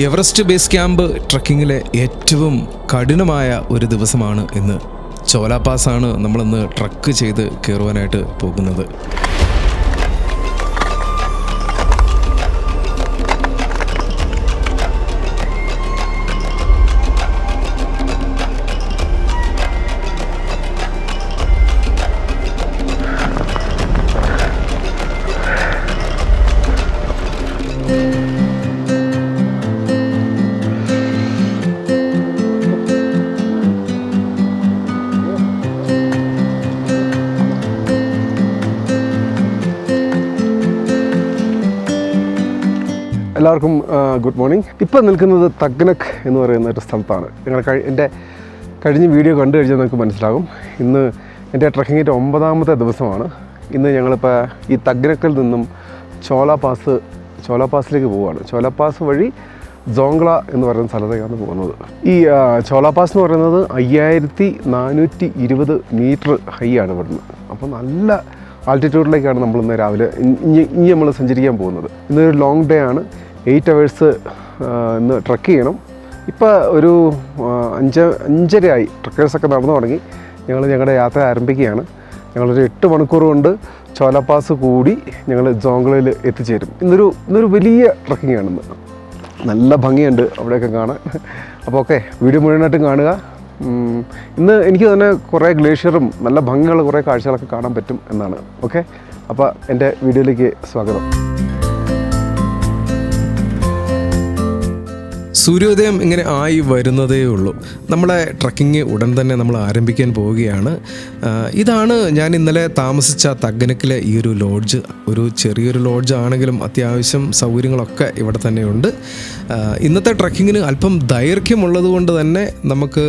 Everest base camp ട്രക്കിങ്ങിലെ ഏറ്റവും കഠിനമായ ഒരു ദിവസമാണ് ഇന്ന്. ചോല പാസ്സാണ് നമ്മളിന്ന് ട്രക്ക് ചെയ്ത് കയറുവാനായിട്ട് പോകുന്നത്. എല്ലാവർക്കും ഗുഡ് മോർണിംഗ്. ഇപ്പോൾ നിൽക്കുന്നത് തഗ്നക് എന്ന് പറയുന്ന ഒരു സ്ഥലത്താണ്. നിങ്ങൾ എൻ്റെ കഴിഞ്ഞ വീഡിയോ കണ്ടു കഴിഞ്ഞാൽ നിങ്ങൾക്ക് മനസ്സിലാകും. ഇന്ന് എൻ്റെ ട്രക്കിങ്ങിൻ്റെ 9ാമത്തെ ദിവസമാണ്. ഇന്ന് ഞങ്ങളിപ്പോൾ ഈ തഗ്നക്കിൽ നിന്നും ചോല പാസിലേക്ക് പോവുകയാണ്. ചോല പാസ് വഴി ജോങ്ല എന്ന് പറയുന്ന സ്ഥലത്തേക്കാണ് പോകുന്നത്. ഈ ചോല പാസ് എന്ന് പറയുന്നത് 5420 മീറ്റർ ഹൈ ആണ് ഇവിടുന്ന്. അപ്പോൾ നല്ല ആൾട്ടിറ്റ്യൂഡിലേക്കാണ് നമ്മളിന്ന് രാവിലെ ഇനി നമ്മൾ സഞ്ചരിക്കാൻ പോകുന്നത്. ഇന്നൊരു ലോങ് ഡേ ആണ്. 8 hours ഇന്ന് ട്രക്ക് ചെയ്യണം. ഇപ്പോൾ ഒരു 5:30 ആയി. ട്രക്കേഴ്സൊക്കെ നടന്നു തുടങ്ങി. ഞങ്ങളുടെ യാത്ര ആരംഭിക്കുകയാണ്. ഞങ്ങളൊരു 8 മണിക്കൂർ കൊണ്ട് ചോല പാസ് കൂടി ഞങ്ങൾ ജോങ്ലയിൽ എത്തിച്ചേരും. ഇന്നൊരു വലിയ ട്രക്കിംഗ് ആണിന്ന്. നല്ല ഭംഗിയുണ്ട് അവിടെയൊക്കെ കാണാൻ. അപ്പോൾ ഓക്കെ, വീഡിയോ മുഴുവനായിട്ടും കാണുക. ഇന്ന് എനിക്ക് തന്നെ കുറേ ഗ്ലേഷ്യറും നല്ല ഭംഗിയുള്ള കുറേ കാഴ്ചകളൊക്കെ കാണാൻ പറ്റും എന്നാണ്. ഓക്കെ, അപ്പോൾ എൻ്റെ വീഡിയോയിലേക്ക് സ്വാഗതം. സൂര്യോദയം ഇങ്ങനെ ആയി വരുന്നതേ ഉള്ളൂ. നമ്മളെ ട്രക്കിങ് ഉടൻ തന്നെ നമ്മൾ ആരംഭിക്കാൻ പോവുകയാണ്. ഇതാണ് ഞാൻ ഇന്നലെ താമസിച്ച തഗ്നക്കിലെ ഈ ഒരു ലോഡ്ജ്. ഒരു ചെറിയൊരു ലോഡ്ജ് ആണെങ്കിലും അത്യാവശ്യം സൗകര്യങ്ങളൊക്കെ ഇവിടെ തന്നെയുണ്ട്. ഇന്നത്തെ ട്രക്കിങ്ങിന് അല്പം ദൈർഘ്യമുള്ളത് കൊണ്ട് തന്നെ നമുക്ക്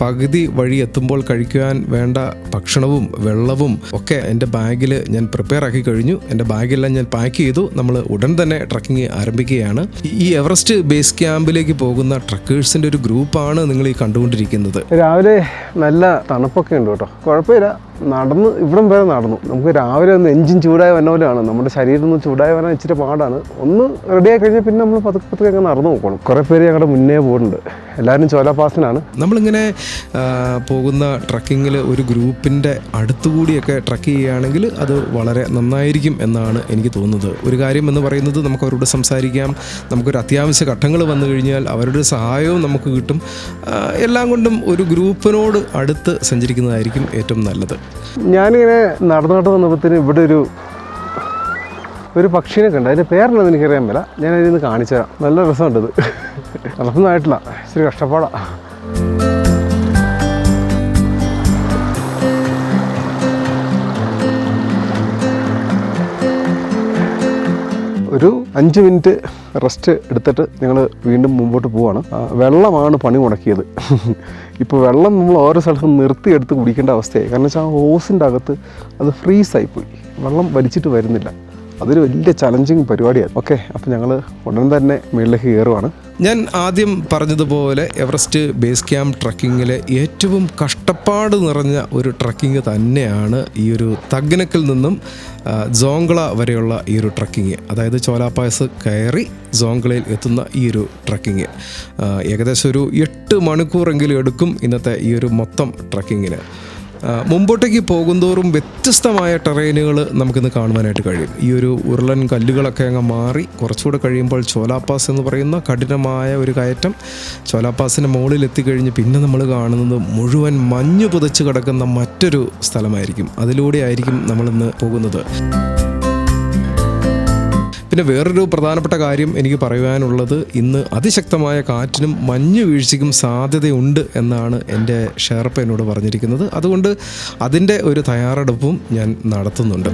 പകുതി വഴി എത്തുമ്പോൾ കഴിക്കുവാൻ വേണ്ട ഭക്ഷണവും വെള്ളവും ഒക്കെ എൻ്റെ ബാഗിൽ ഞാൻ പ്രിപ്പയർ ആക്കി കഴിഞ്ഞു. എൻ്റെ ബാഗെല്ലാം ഞാൻ പാക്ക് ചെയ്തു. നമ്മൾ ഉടൻ തന്നെ ട്രക്കിങ് ആരംഭിക്കുകയാണ്. ഈ എവറസ്റ്റ് ബേസ് ക്യാമ്പിലേക്ക് പോകുന്ന ട്രക്കേഴ്സിൻ്റെ ഒരു ഗ്രൂപ്പാണ് നിങ്ങൾ ഈ കണ്ടുകൊണ്ടിരിക്കുന്നത്. രാവിലെ നല്ല തണുപ്പൊക്കെ ഉണ്ട് കേട്ടോ, കുഴപ്പമില്ല. നടന്ന് ഇവിടം വരെ നടന്നു. നമുക്ക് രാവിലെ ഒന്ന് എഞ്ചിൻ ചൂടായി വന്ന പോലെയാണ്. നമ്മുടെ ശരീരം ഒന്ന് ചൂടായി വരാൻ ഇച്ചിരി പാടാണ്. ഒന്ന് റെഡിയായി കഴിഞ്ഞാൽ പിന്നെ നമ്മൾ പതുക്കെ അങ്ങ് നടന്നു നോക്കണം. കുറേ പേര് ഞങ്ങളുടെ മുന്നേ പോകുന്നുണ്ട്. എല്ലാവരും ചോല പാസിനാണ്. നമ്മളിങ്ങനെ പോകുന്ന ട്രക്കിങ്ങിൽ ഒരു ഗ്രൂപ്പിൻ്റെ അടുത്തുകൂടിയൊക്കെ ട്രക്ക് ചെയ്യുകയാണെങ്കിൽ അത് വളരെ നന്നായിരിക്കും എന്നാണ് എനിക്ക് തോന്നുന്നത്. ഒരു കാര്യം എന്ന് പറയുന്നത്, നമുക്ക് അവരോട് സംസാരിക്കാം. നമുക്കൊരു അത്യാവശ്യ ഘട്ടങ്ങൾ വന്നു കഴിഞ്ഞാൽ അവരുടെ സഹായവും നമുക്ക് കിട്ടും. എല്ലാം കൊണ്ടും ഒരു ഗ്രൂപ്പിനോട് അടുത്ത് സഞ്ചരിക്കുന്നതായിരിക്കും ഏറ്റവും നല്ലത്. ഞാനിങ്ങനെ നടന്നു വന്നപ്പോഴത്തേന് ഇവിടെ ഒരു പക്ഷീനെ കണ്ട്. അതിൻ്റെ പേരെന്താണെന്ന് എനിക്കറിയാൻ പറ്റില്ല. ഞാൻ അതിൽ കാണിച്ചു തരാം. നല്ല രസമുണ്ടത്. നടന്നതായിട്ടില്ല, ഇച്ചിരി കഷ്ടപ്പാടാണ്. ഒരു 5 മിനിറ്റ് റെസ്റ്റ് എടുത്തിട്ട് ഞങ്ങൾ വീണ്ടും മുമ്പോട്ട് പോവാണ്. വെള്ളമാണ് പണി മുടക്കിയത്. ഇപ്പോൾ വെള്ളം നമ്മൾ ഓരോ സ്ഥലത്തും നിർത്തിയെടുത്ത് കുടിക്കേണ്ട അവസ്ഥയായി. കാരണം വെച്ചാൽ ആ ഓസിൻ്റെ അകത്ത് അത് ഫ്രീസായിപ്പോയി. വെള്ളം വലിച്ചിട്ട് വരുന്നില്ല. അതൊരു വലിയ ചലഞ്ചിങ് പരിപാടിയാണ്. ഓക്കെ, അപ്പോൾ ഞങ്ങൾ ഉടൻ തന്നെ മുകളിലേക്ക് കയറുവാണ്. ഞാൻ ആദ്യം പറഞ്ഞതുപോലെ എവറസ്റ്റ് ബേസ് ക്യാമ്പ് ട്രക്കിങ്ങിലെ ഏറ്റവും കഷ്ടപ്പാട് നിറഞ്ഞ ഒരു ട്രക്കിങ് തന്നെയാണ് ഈ ഒരു തഗ്നക്കിൽ നിന്നും ജോങ്ല വരെയുള്ള ഈ ഒരു ട്രക്കിങ്. അതായത് ചോല പാസ് കയറി ജോങ്ലയിൽ എത്തുന്ന ഈ ഒരു ട്രക്കിങ് ഏകദേശം ഒരു 8 മണിക്കൂറെങ്കിലും എടുക്കും ഇന്നത്തെ ഈ ഒരു മൊത്തം ട്രക്കിങ്ങിന്. മുമ്പോട്ടേക്ക് പോകുന്തോറും വ്യത്യസ്തമായ ടെറൈനുകൾ നമുക്കിന്ന് കാണുവാനായിട്ട് കഴിയും. ഈ ഒരു ഉരുളൻ കല്ലുകളൊക്കെ അങ്ങ് മാറി കുറച്ചുകൂടെ കഴിയുമ്പോൾ ചോല പാസ് എന്ന് പറയുന്ന കഠിനമായ ഒരു കയറ്റം. ചോല പാസിൻ്റെ മുകളിൽ എത്തിക്കഴിഞ്ഞ് പിന്നെ നമ്മൾ കാണുന്നത് മുഴുവൻ മഞ്ഞ് പുതച്ച് കിടക്കുന്ന മറ്റൊരു സ്ഥലമായിരിക്കും. അതിലൂടെ ആയിരിക്കും നമ്മളിന്ന് പോകുന്നത്. പിന്നെ വേറൊരു പ്രധാനപ്പെട്ട കാര്യം എനിക്ക് പറയുവാനുള്ളത്, ഇന്ന് അതിശക്തമായ കാറ്റിനും മഞ്ഞ് വീഴ്ചയ്ക്കും സാധ്യതയുണ്ട് എന്നാണ് എൻ്റെ ഷെർപ്പ എന്നോട് പറഞ്ഞിരിക്കുന്നത്. അതുകൊണ്ട് അതിൻ്റെ ഒരു തയ്യാറെടുപ്പും ഞാൻ നടത്തുന്നുണ്ട്.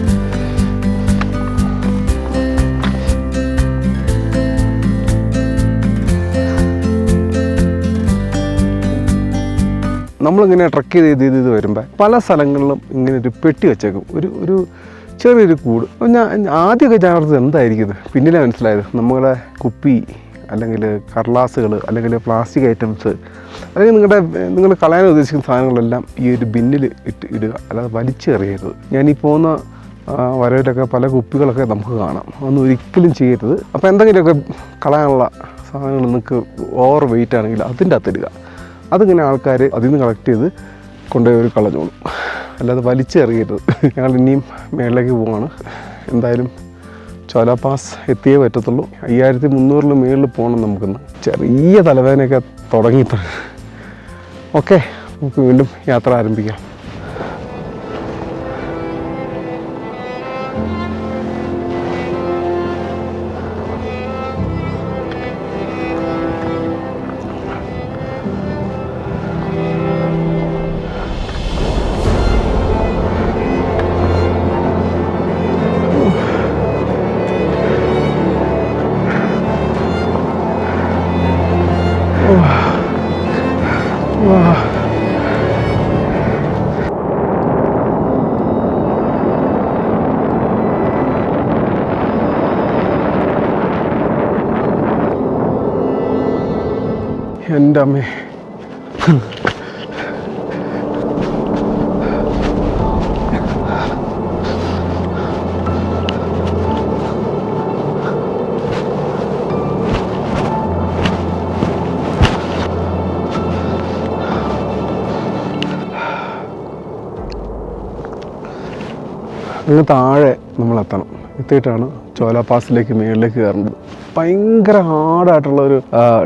നമ്മളിങ്ങനെ ട്രക്ക് ചെയ്ത് വരുമ്പോൾ പല സ്ഥലങ്ങളിലും ഇങ്ങനെ ഒരു പെട്ടി വെച്ചേക്കും. ഒരു ചെറിയൊരു കൂട്. ഞാൻ ആദ്യമൊക്കെ ഞാനത് എന്തായിരിക്കും, പിന്നിലെ മനസ്സിലായത് നമ്മളെ കുപ്പി അല്ലെങ്കിൽ കടലാസുകൾ അല്ലെങ്കിൽ പ്ലാസ്റ്റിക് ഐറ്റംസ് അല്ലെങ്കിൽ നിങ്ങൾ കളയാൻ ഉദ്ദേശിക്കുന്ന സാധനങ്ങളെല്ലാം ഈ ഒരു ബിന്നിൽ ഇടുക, അല്ലാതെ വലിച്ചെറിയരുത്. ഞാനീ പോകുന്ന വരവിലൊക്കെ പല കുപ്പികളൊക്കെ നമുക്ക് കാണാം. അതൊന്നും ഒരിക്കലും ചെയ്യരുത്. അപ്പോൾ എന്തെങ്കിലുമൊക്കെ കളയാനുള്ള സാധനങ്ങൾ നിങ്ങൾക്ക് ഓവർ വെയിറ്റ് ആണെങ്കിൽ അതിൻ്റെ അകത്തിടുക. അതിങ്ങനെ ആൾക്കാർ അതിൽ നിന്ന് കളക്ട് ചെയ്ത് കൊണ്ടുപോയി ഒരു കളഞ്ഞോളും, അല്ലാതെ വലിച്ചെറിയരുത്. ഞങ്ങൾ ഇനിയും മേളിലേക്ക് പോവാണ്. എന്തായാലും ചോല പാസ് എത്തിയേ പറ്റത്തുള്ളൂ. 5300 മേളിൽ പോകണം നമുക്കിന്ന്. ചെറിയ തലവേദനയൊക്കെ തുടങ്ങിയിട്ടുണ്ട്. ഓക്കെ, നമുക്ക് വീണ്ടും യാത്ര ആരംഭിക്കാം. എൻ്റെ അമ്മേ, അങ്ങ് താഴെ നമ്മൾ എത്തിയിട്ടാണ് ചോല പാസിലേക്ക് മേളിലേക്ക് കയറുന്നത്. ഭയങ്കര ഹാർഡായിട്ടുള്ളൊരു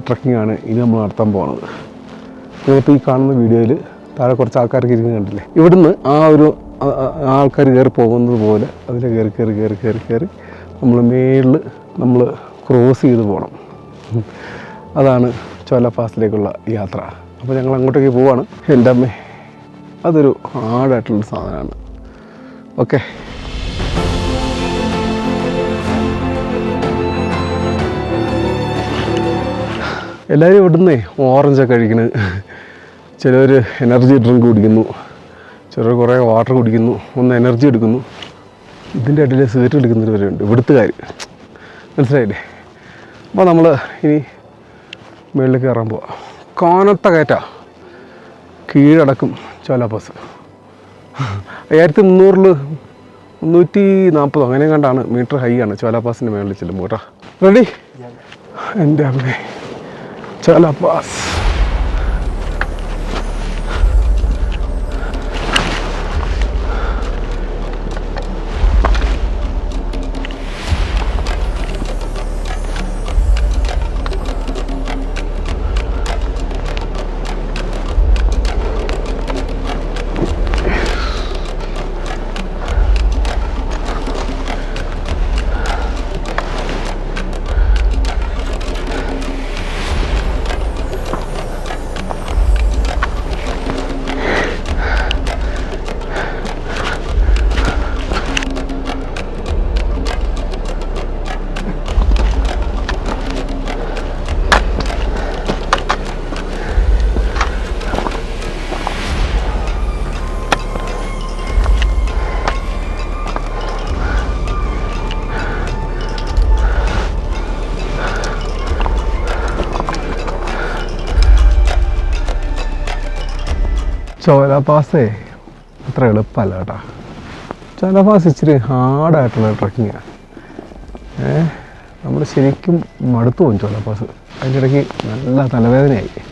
ട്രക്കിംഗ് ആണ് ഇനി നമ്മൾ നടത്താൻ പോകുന്നത്. നിങ്ങളിപ്പോൾ ഈ കാണുന്ന വീഡിയോയിൽ താഴെ കുറച്ച് ആൾക്കാർക്ക് ഇരിക്കുന്നത് കണ്ടില്ലേ? ഇവിടുന്ന് ആ ഒരു ആൾക്കാർ കയറി പോകുന്നത് പോലെ അതിൽ കയറി നമ്മൾ മേളിൽ നമ്മൾ ക്രോസ് ചെയ്ത് പോകണം. അതാണ് ചോല പാസിലേക്കുള്ള യാത്ര. അപ്പോൾ ഞങ്ങൾ അങ്ങോട്ടേക്ക് പോവാണ്. എൻ്റെ അമ്മേ, അതൊരു ഹാർഡായിട്ടുള്ളൊരു സാധനമാണ്. ഓക്കെ, എല്ലാവരും ഇവിടുന്ന് ഓറഞ്ചൊക്കെ കഴിക്കുന്നത്, ചിലർ എനർജി ഡ്രിങ്ക് കുടിക്കുന്നു, ചിലർ കുറേ വാട്ടർ കുടിക്കുന്നു, ഒന്ന് എനർജി എടുക്കുന്നു. ഇതിൻ്റെ ഇടയിൽ സിഗരറ്റ് എടുക്കുന്നവരുണ്ട്, ഇവിടുത്തുകാർ. മനസ്സിലായില്ലേ? അപ്പോൾ നമ്മൾ ഇനി മുകളിലേക്ക് കയറാൻ പോവാം. കാനത്ത കയറ്റാ, കീഴടക്കും ചോല പാസ്. 5300 340 അങ്ങനെ കണ്ടാണ് മീറ്റർ ഹൈ ആണ് ചോല പാസിൻ്റെ മുകളിൽ ചെല്ലുമ്പോൾ കേട്ടോ. റെഡി? എൻ്റെ അമ്മേ, ചോല പാസ്. ചോല പാസേ അത്ര എളുപ്പമല്ല കേട്ടോ. ചോല പാസ് ഇച്ചിരി ഹാർഡായിട്ടുള്ള ട്രക്കിങ്ങാണ്. നമ്മൾ ശരിക്കും മടുത്തു പോകും ചോല പാസ്. അതിൻ്റെ ഇടയ്ക്ക് നല്ല തലവേദനയായി.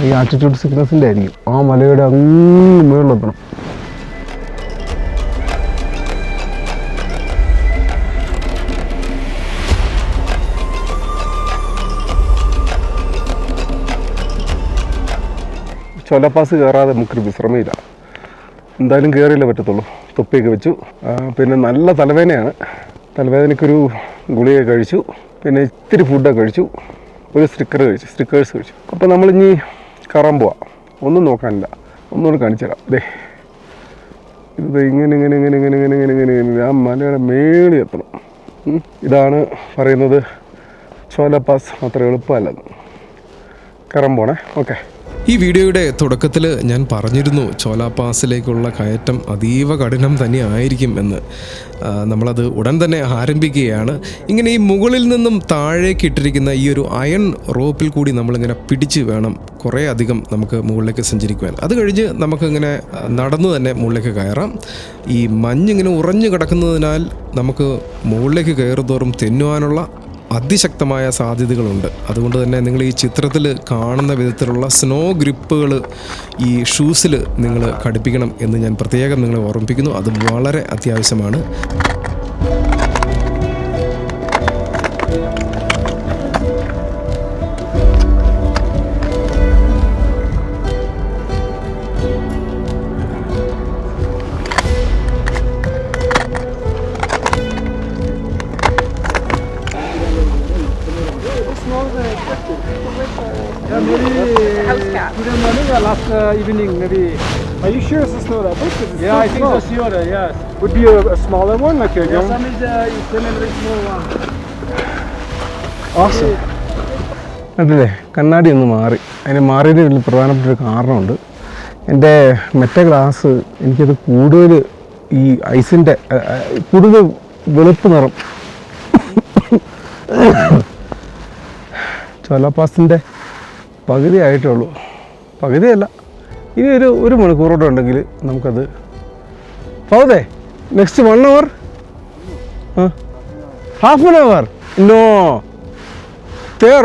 ഈ ആൾട്ടിറ്റ്യൂഡ് സിക്നസിൻ്റെ ആയിരിക്കും. ആ മലയുടെ അങ്ങ് മുകളിലെത്തണം. ചോല പാസ് കയറാതെ നമുക്കൊരു വിശ്രമമില്ല. എന്തായാലും കയറിയില്ലേ പറ്റത്തുള്ളൂ. തൊപ്പിയൊക്കെ വെച്ചു. പിന്നെ നല്ല തലവേദനയാണ്. തലവേദനയ്ക്കൊരു ഗുളിക കഴിച്ചു. പിന്നെ ഇത്തിരി ഫുഡൊക്കെ കഴിച്ചു. ഒരു സ്റ്റിക്കേഴ്സ് കഴിച്ചു. അപ്പോൾ നമ്മളിനി കയറാൻ പോവാം. ഒന്നും നോക്കാനില്ല. ഒന്നുകൂടെ കാണിച്ചു തരാം. ദേ ഇത് ഇങ്ങനെ ആ മലയുടെ മേളിൽ എത്തണം. ഇതാണ് പറയുന്നത് ചോല പാസ് അത്ര എളുപ്പമല്ലെന്ന്. കയറാൻ പോണേ. ഓക്കെ. ഈ വീഡിയോയുടെ തുടക്കത്തിൽ ഞാൻ പറഞ്ഞിരുന്നു ചോല പാസിലേക്കുള്ള കയറ്റം അതീവ കഠിനം തന്നെ ആയിരിക്കും എന്ന്. നമ്മളത് ഉടൻ തന്നെ ആരംഭിക്കുകയാണ്. ഇങ്ങനെ ഈ മുകളിൽ നിന്നും താഴേക്ക് ഇട്ടിരിക്കുന്ന ഈ ഒരു അയൺ റോപ്പിൽ കൂടി നമ്മളിങ്ങനെ പിടിച്ച് വേണം കുറേ അധികം നമുക്ക് മുകളിലേക്ക് സഞ്ചരിക്കുവാൻ. അത് കഴിഞ്ഞ് നമുക്കിങ്ങനെ നടന്നു തന്നെ മുകളിലേക്ക് കയറാം. ഈ മഞ്ഞിങ്ങനെ ഉറഞ്ഞു കിടക്കുന്നതിനാൽ നമുക്ക് മുകളിലേക്ക് കയറുന്തോറും തെന്നുവാനുള്ള അതിശക്തമായ സാധ്യതകളുണ്ട്. അതുകൊണ്ട് തന്നെ നിങ്ങൾ ഈ ചിത്രത്തിൽ കാണുന്ന വിധത്തിലുള്ള സ്നോ ഗ്രിപ്പുകൾ ഈ ഷൂസിൽ നിങ്ങൾ ഘടിപ്പിക്കണം എന്ന് ഞാൻ പ്രത്യേകം നിങ്ങളെ ഓർമ്മിപ്പിക്കുന്നു. അത് വളരെ അത്യാവശ്യമാണ്. Today morning or last evening, maybe. Are you sure it's a snow leopard? Yeah, I think so. Sure, yes. Would be a smaller one, like a young. Some is same and very small one. Awesome. കണ്ടില്ലേ, കണ്ണാടി ഒന്ന് മാറി. അതിന് മാറിയതിന് വലിയ പ്രധാനപ്പെട്ട ഒരു കാരണമുണ്ട്. എൻ്റെ മറ്റേ ഗ്ലാസ് എനിക്കത് കൂടുതൽ ഈ ഐസിൻ്റെ കൂടുതൽ വെളുപ്പ് നിറം ചോലാപാസിൻ്റെ പകുതി ആയിട്ടുള്ളൂ. പകുതിയല്ല, ഇനി ഒരു മണിക്കൂറോടെ ഉണ്ടെങ്കിൽ നമുക്കത് പോതേ. Next 1 hour, half an hour, no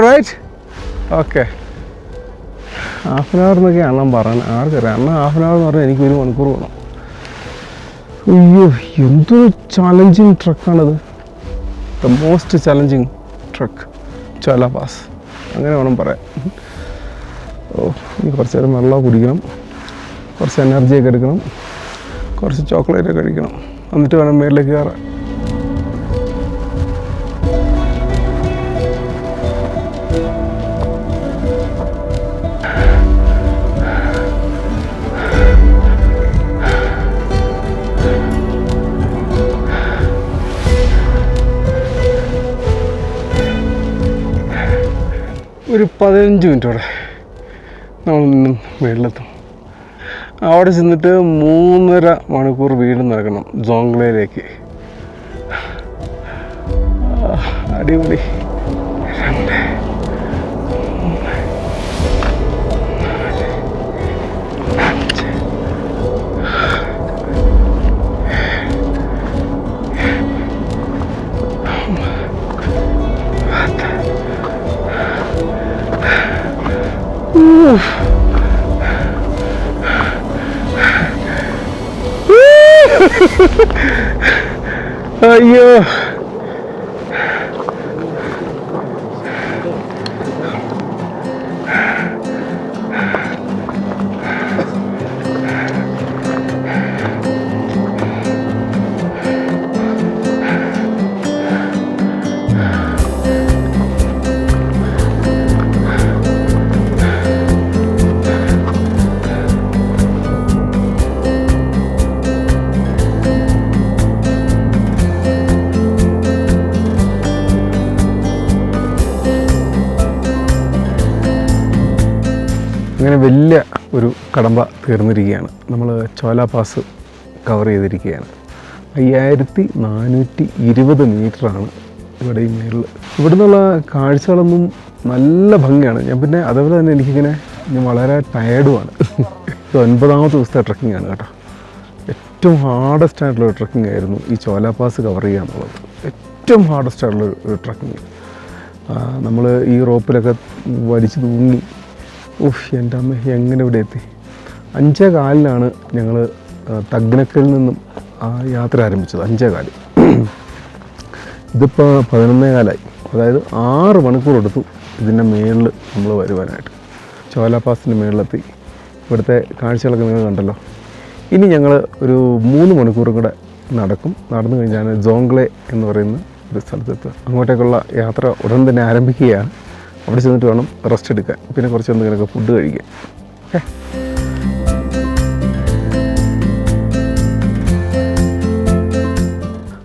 right. Okay, half an hour എന്നൊക്കെയാണ് ഞാൻ പറയുന്നത്. ആർക്കറിയാം, അന്ന് ഹാഫ് ആൻ അവർ എന്ന് പറഞ്ഞാൽ എനിക്ക് 1 മണിക്കൂർ വേണം. അയ്യോ, എന്തൊരു ചാലഞ്ചിങ് ട്രക്കാണത്. The most challenging trek Cho La Pass, അങ്ങനെ വേണം പറയാൻ. ഇനി കുറച്ച് നേരം വെള്ളം കുടിക്കണം, കുറച്ച് എനർജിയൊക്കെ എടുക്കണം, കുറച്ച് ചോക്ലേറ്റ് കഴിക്കണം, എന്നിട്ട് വേണം മേളിലേക്ക് കയറാൻ. ഒരു 15 മിനിറ്റോടെ നമ്മൾ ഇന്നും മേളിലെത്തും. അവിടെ ചെന്നിട്ട് 3.5 മണിക്കൂർ വീണ്ടും നടക്കണം ജോങ്ലയിലേക്ക്. അടിപൊളി. 2. അയ്യോ, അങ്ങനെ വലിയ ഒരു കടമ്പ തീർന്നിരിക്കുകയാണ്. നമ്മൾ ചോലാപാസ് കവർ ചെയ്തിരിക്കുകയാണ്. 5420 മീറ്ററാണ് ഇവിടെ ഈ മേളിൽ. ഇവിടെ നിന്നുള്ള കാഴ്ചകളൊന്നും നല്ല ഭംഗിയാണ്. ഞാൻ പിന്നെ അതേപോലെ തന്നെ എനിക്കിങ്ങനെ ഞാൻ വളരെ ടയേർഡുമാണ്. ഇത് 9ാമത്തെ ദിവസത്തെ ട്രക്കിംഗ് ആണ് കേട്ടോ. ഏറ്റവും ഹാർഡസ്റ്റ് ആയിട്ടുള്ള ട്രക്കിംഗ് ആയിരുന്നു ഈ ചോലാപാസ് കവർ ചെയ്യുക എന്നുള്ളത്. ഏറ്റവും ഹാർഡസ്റ്റ് ആയിട്ടുള്ള ഒരു ട്രക്കിംഗ്. നമ്മൾ ഈ റോപ്പിലൊക്കെ വലിച്ചു തൂങ്ങി, എൻ്റെ അമ്മ എങ്ങനെ ഇവിടെ എത്തി. 5:15 ഞങ്ങൾ തഗ്നക്കിൽ നിന്നും ആ യാത്ര ആരംഭിച്ചത്. 5:15. ഇതിപ്പോൾ 11:15. അതായത് 6 മണിക്കൂർ എടുത്തു ഇതിൻ്റെ മേളിൽ നമ്മൾ വരുവാനായിട്ട്. ചോലാപാസിൻ്റെ മേളിലെത്തി. ഇവിടുത്തെ കാഴ്ചകളൊക്കെ നിങ്ങൾ കണ്ടല്ലോ. ഇനി ഞങ്ങൾ ഒരു 3 മണിക്കൂറും കൂടെ നടക്കും. നടന്നു കഴിഞ്ഞാൽ ജോങ്ലെ എന്ന് പറയുന്ന ഒരു സ്ഥലത്തെത്തുക. അങ്ങോട്ടേക്കുള്ള യാത്ര ഉടൻ തന്നെ ആരംഭിക്കുകയാണ്. അവിടെ ചെന്നിട്ട് വേണം റെസ്റ്റ് എടുക്കാൻ, പിന്നെ കുറച്ച് എന്തെങ്കിലുമൊക്കെ ഫുഡ് കഴിക്കാൻ. ഓക്കെ,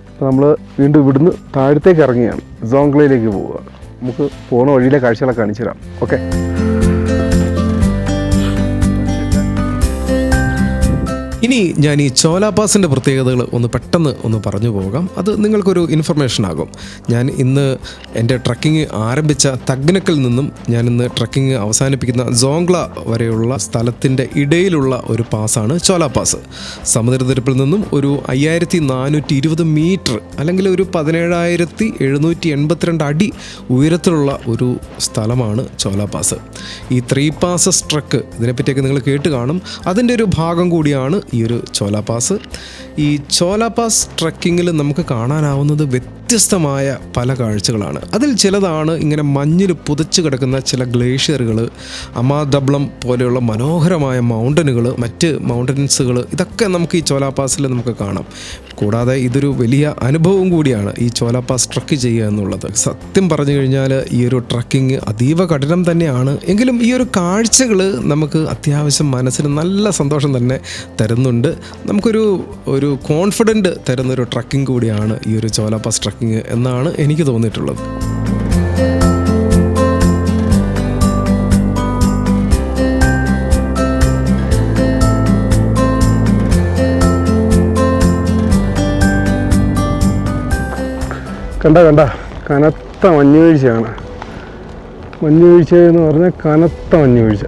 അപ്പോൾ നമ്മൾ വീണ്ടും ഇവിടുന്ന് താഴത്തേക്ക് ഇറങ്ങിയാണ് ജോങ്ലയിലേക്ക് പോവുക. നമുക്ക് പോകുന്ന വഴിയിലെ കാഴ്ചകളൊക്കെ കാണിച്ചു തരാം. ഓക്കെ, ഇനി ഞാൻ ഈ ചോല പാസിൻ്റെ പ്രത്യേകതകൾ പെട്ടെന്ന് പറഞ്ഞു പോകാം. അത് നിങ്ങൾക്കൊരു ഇൻഫർമേഷൻ ആകും. ഞാൻ ഇന്ന് എൻ്റെ ട്രക്കിംഗ് ആരംഭിച്ച തഗ്നക്കിൽ നിന്നും ഞാനിന്ന് ട്രക്കിംഗ് അവസാനിപ്പിക്കുന്ന സോങ്ക്ല വരെയുള്ള സ്ഥലത്തിൻ്റെ ഇടയിലുള്ള ഒരു പാസ്സാണ് ചോല പാസ്. സമുദ്രനിരപ്പിൽ നിന്നും ഒരു 5420 മീറ്റർ അല്ലെങ്കിൽ ഒരു 17,782 അടി ഉയരത്തിലുള്ള ഒരു സ്ഥലമാണ് ചോല പാസ്. ഈ 3 പാസസ് ട്രക്ക് ഇതിനെപ്പറ്റിയൊക്കെ നിങ്ങൾ കേട്ട് കാണും. അതിൻ്റെ ഒരു ഭാഗം കൂടിയാണ് ഈ ഒരു ചോല പാസ്. ഈ ചോല പാസ് ട്രക്കിങ്ങിൽ നമുക്ക് കാണാനാവുന്നത് വ്യത്യസ്തമായ പല കാഴ്ചകളാണ്. അതിൽ ചിലതാണ് ഇങ്ങനെ മഞ്ഞിൽ പുതച്ച് കിടക്കുന്ന ചില ഗ്ലേഷ്യറുകൾ, അമാദബ്ലം പോലെയുള്ള മനോഹരമായ മൗണ്ടനുകൾ, മറ്റ് മൗണ്ടൻസുകൾ, ഇതൊക്കെ നമുക്ക് ഈ ചോല പാസിൽ നമുക്ക് കാണാം. കൂടാതെ ഇതൊരു വലിയ അനുഭവം കൂടിയാണ് ഈ ചോല പാസ് ട്രക്ക് ചെയ്യുക എന്നുള്ളത്. സത്യം പറഞ്ഞു കഴിഞ്ഞാൽ ഈ ഒരു ട്രക്കിങ് അതീവ കഠിനം തന്നെയാണ്. എങ്കിലും ഈ ഒരു കാഴ്ചകൾ നമുക്ക് അത്യാവശ്യം മനസ്സിന് നല്ല സന്തോഷം തന്നെ തരുന്നുണ്ട്. നമുക്കൊരു കോൺഫിഡൻറ്റ് തരുന്നൊരു ട്രക്കിംഗ് കൂടിയാണ് ഈ ഒരു ചോല പാസ് ട്രക്കിംഗ് എന്നാണ് എനിക്ക് തോന്നിയിട്ടുള്ളത്. കണ്ട കനത്ത മഞ്ഞുവീഴ്ചയാണ്. മഞ്ഞുവീഴ്ച എന്ന് പറഞ്ഞാൽ കനത്ത മഞ്ഞുവീഴ്ച.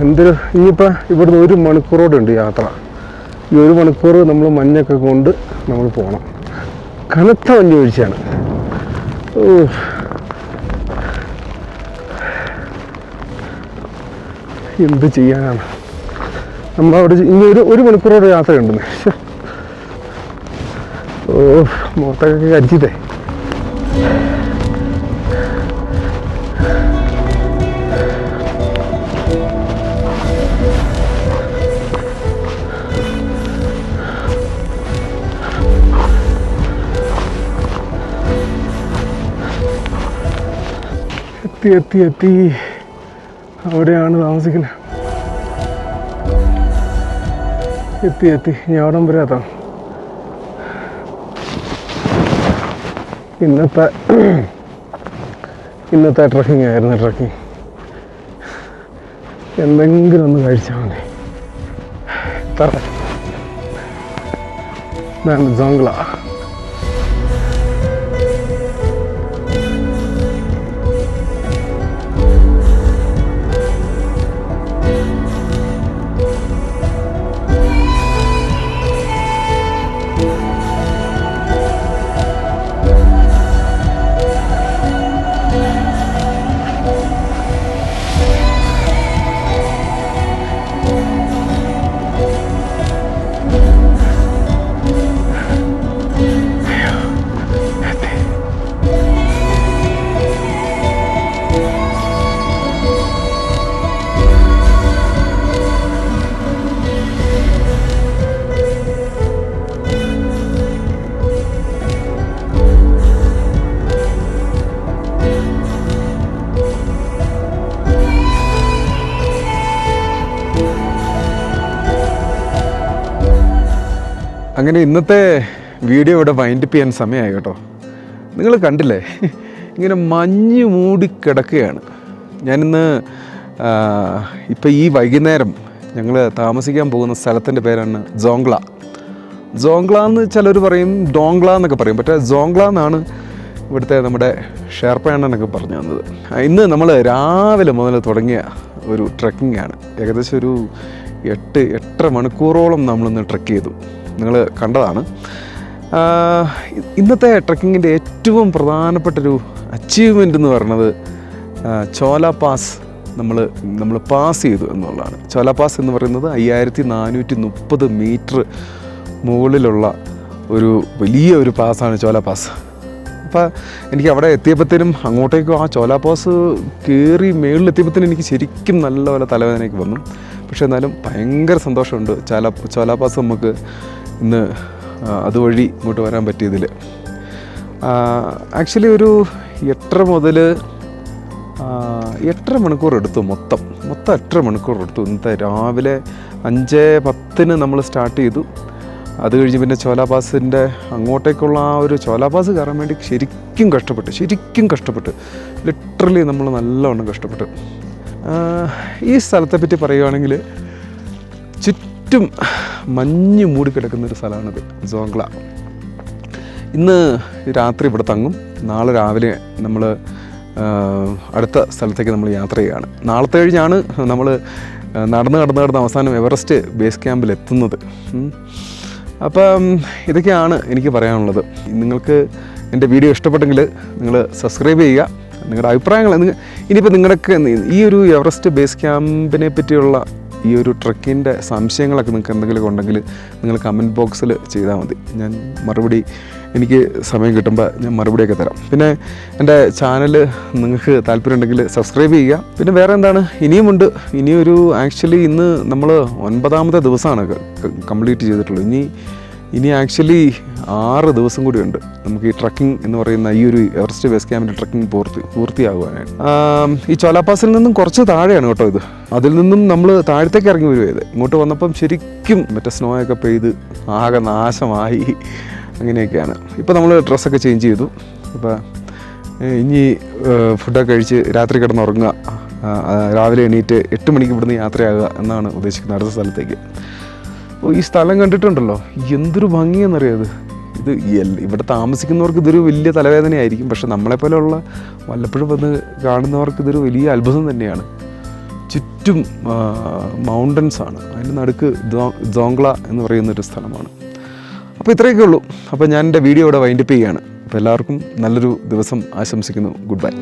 എന്തൊരു ഇനിയിപ്പോൾ ഇവിടുന്ന് 1 മണിക്കൂറോടുണ്ട് യാത്ര. ഈ 1 മണിക്കൂർ നമ്മൾ മഞ്ഞൊക്കെ കൊണ്ട് നമ്മൾ പോകണം. കനത്ത മഞ്ഞുവീഴ്ചയാണ്. എന്ത് ചെയ്യാനാണ്. നമ്മളവിടെ ഇനി 1 മണിക്കൂറോട് യാത്രയുണ്ടെന്ന്. മുഖത്തൊക്കെ കരിച്ചിട്ടേ. എത്തി അവിടെയാണ് താമസിക്കുന്നത്. എത്തി ഞാൻ അവിടം വരെ എത്താം. ഇന്നത്തെ ട്രക്കിംഗ് ആയിരുന്നു. ട്രക്കിംഗ് എന്തെങ്കിലും ഒന്ന് കഴിച്ചാൽ മതി. ഇതാണ് സോങ്ക്ല. അങ്ങനെ ഇന്നത്തെ വീഡിയോ ഇവിടെ വൈൻഡപ്പ് ചെയ്യാൻ സമയമായി കേട്ടോ. നിങ്ങൾ കണ്ടില്ലേ, ഇങ്ങനെ മഞ്ഞ് മൂടി കിടക്കുകയാണ്. ഞാനിന്ന് ഇപ്പോൾ ഈ വൈകുന്നേരം ഞങ്ങൾ താമസിക്കാൻ പോകുന്ന സ്ഥലത്തിൻ്റെ പേരാണ് സോങ്ക്ല. സോങ്ക്ല എന്ന് ചിലർ പറയും, ഡോങ്ക്ല എന്നൊക്കെ പറയും. പക്ഷേ സോങ്ക്ല എന്നാണ് ഇവിടുത്തെ നമ്മുടെ ഷെർപ്പയണ്ണനൊക്കെ പറഞ്ഞു തന്നത്. ഇന്ന് നമ്മൾ രാവിലെ മുതൽ തുടങ്ങിയ ഒരു ട്രക്കിംഗ് ആണ്. ഏകദേശം ഒരു 8-8.5 മണിക്കൂറോളം നമ്മളിന്ന് ട്രക്ക് ചെയ്തു. നിങ്ങൾ കണ്ടതാണ്. ഇന്നത്തെ ട്രക്കിങ്ങിൻ്റെ ഏറ്റവും പ്രധാനപ്പെട്ടൊരു അച്ചീവ്മെൻ്റ് എന്ന് പറയുന്നത് ചോല പാസ് നമ്മൾ പാസ് ചെയ്തു എന്നുള്ളതാണ്. ചോല പാസ് എന്ന് പറയുന്നത് 5430 മീറ്റർ മുകളിലുള്ള ഒരു വലിയ പാസ്സാണ് ചോല പാസ്. അപ്പോൾ എനിക്ക് അവിടെ എത്തിയപ്പോഴത്തേനും അങ്ങോട്ടേക്കും ആ ചോല പാസ് കയറി മുകളിലെത്തിയപ്പോഴത്തേനും എനിക്ക് ശരിക്കും നല്ലപോലെ തലവേദനയൊക്കെ വന്നു. പക്ഷേ എന്നാലും ഭയങ്കര സന്തോഷമുണ്ട് ചോല പാസ് നമുക്ക് ഇന്ന് അതുവഴി ഇങ്ങോട്ട് വരാൻ പറ്റിയതിൽ. ആക്ച്വലി ഒരു 8:30 മുതൽ 8.5 മണിക്കൂർ എടുത്തു. മൊത്തം 8.5 മണിക്കൂർ എടുത്തു. ഇന്നത്തെ രാവിലെ 5:10 നമ്മൾ സ്റ്റാർട്ട് ചെയ്തു. അത് കഴിഞ്ഞ് പിന്നെ ചോല പാസിൻ്റെ അങ്ങോട്ടേക്കുള്ള ആ ഒരു ചോല പാസ് കയറാൻ വേണ്ടി ശരിക്കും കഷ്ടപ്പെട്ട് ലിറ്ററലി നമ്മൾ നല്ലവണ്ണം കഷ്ടപ്പെട്ടു. ഈ സ്ഥലത്തെപ്പറ്റി പറയുകയാണെങ്കിൽ ചുറ്റും മഞ്ഞ് മൂടിക്കിടക്കുന്നൊരു സ്ഥലമാണിത് സോങ്ക്ല. ഇന്ന് രാത്രി ഇവിടെ തങ്ങും. നാളെ രാവിലെ നമ്മൾ അടുത്ത സ്ഥലത്തേക്ക് നമ്മൾ യാത്ര ചെയ്യുകയാണ്. നാളത്തെ കഴിഞ്ഞാണ് നമ്മൾ നടന്ന് അവസാനം എവറസ്റ്റ് ബേസ് ക്യാമ്പിൽ എത്തുന്നത്. അപ്പം ഇതൊക്കെയാണ് എനിക്ക് പറയാനുള്ളത്. നിങ്ങൾക്ക് എൻ്റെ വീഡിയോ ഇഷ്ടപ്പെട്ടെങ്കിൽ നിങ്ങൾ സബ്സ്ക്രൈബ് ചെയ്യുക. നിങ്ങളുടെ അഭിപ്രായങ്ങൾ ഇനിയിപ്പോൾ നിങ്ങളുടെയൊക്കെ ഈ ഒരു എവറസ്റ്റ് ബേസ് ക്യാമ്പിനെ പറ്റിയുള്ള ഈ ഒരു ട്രക്കിൻ്റെ സംശയങ്ങളൊക്കെ നിങ്ങൾക്ക് എന്തെങ്കിലും ഉണ്ടെങ്കിൽ നിങ്ങൾ കമൻറ്റ് ബോക്സിൽ ചെയ്താൽ മതി. ഞാൻ മറുപടി, എനിക്ക് സമയം കിട്ടുമ്പോൾ ഞാൻ മറുപടിയൊക്കെ തരാം. പിന്നെ എൻ്റെ ചാനൽ നിങ്ങൾക്ക് താല്പര്യമുണ്ടെങ്കിൽ സബ്സ്ക്രൈബ് ചെയ്യുക. പിന്നെ വേറെ എന്താണ്, ഇനിയുമുണ്ട്. ഇനിയൊരു ആക്ച്വലി ഇന്ന് നമ്മൾ 9ാമത്തെ ദിവസമാണ് കംപ്ലീറ്റ് ചെയ്തിട്ടുള്ളത്. ഇനി ആക്ച്വലി 6 ദിവസം കൂടിയുണ്ട് നമുക്ക് ഈ ട്രക്കിംഗ് എന്ന് പറയുന്ന ഈ ഒരു എവറസ്റ്റ് ബേസ് ക്യാമ്പിൻ്റെ ട്രക്കിംഗ് പൂർത്തിയാകുവാനായിട്ട്. ഈ ചോലാപാസിൽ നിന്നും കുറച്ച് താഴെയാണ് കേട്ടോ ഇത്. അതിൽ നിന്നും നമ്മൾ താഴത്തേക്ക് ഇറങ്ങി വരുവായത്. ഇങ്ങോട്ട് വന്നപ്പം ശരിക്കും മറ്റേ സ്നോ ഒക്കെ പെയ്ത് ആകെ നാശമായി, അങ്ങനെയൊക്കെയാണ്. ഇപ്പോൾ നമ്മൾ ഡ്രസ്സൊക്കെ ചേഞ്ച് ചെയ്തു. അപ്പോൾ ഇനി ഫുഡൊക്കെ കഴിച്ച് രാത്രി കിടന്നുറങ്ങുക, രാവിലെ എണീറ്റ് 8 മണിക്ക് ഇവിടുന്ന് യാത്രയാകുക എന്നാണ് ഉദ്ദേശിക്കുന്നത് അടുത്ത സ്ഥലത്തേക്ക്. അപ്പോൾ ഈ സ്ഥലം കണ്ടിട്ടുണ്ടല്ലോ, എന്തൊരു ഭംഗിയെന്നറിയാത്. ഇത് ഇവിടെ താമസിക്കുന്നവർക്ക് ഇതൊരു വലിയ തലവേദനയായിരിക്കും. പക്ഷെ നമ്മളെപ്പോലെയുള്ള വല്ലപ്പോഴും വന്ന് കാണുന്നവർക്ക് ഇതൊരു വലിയ അത്ഭുതം തന്നെയാണ്. ചുറ്റും മൗണ്ടൻസ് ആണ്. അതിൻ്റെ നടുക്ക് സോങ്ക്ല എന്ന് പറയുന്നൊരു സ്ഥലമാണ്. അപ്പോൾ ഇത്രയൊക്കെ ഉള്ളൂ. അപ്പോൾ ഞാൻ എൻ്റെ വീഡിയോ ഇവിടെ വൈൻഡപ്പ് ചെയ്യുകയാണ്. അപ്പോൾ എല്ലാവർക്കും നല്ലൊരു ദിവസം ആശംസിക്കുന്നു. Good bye.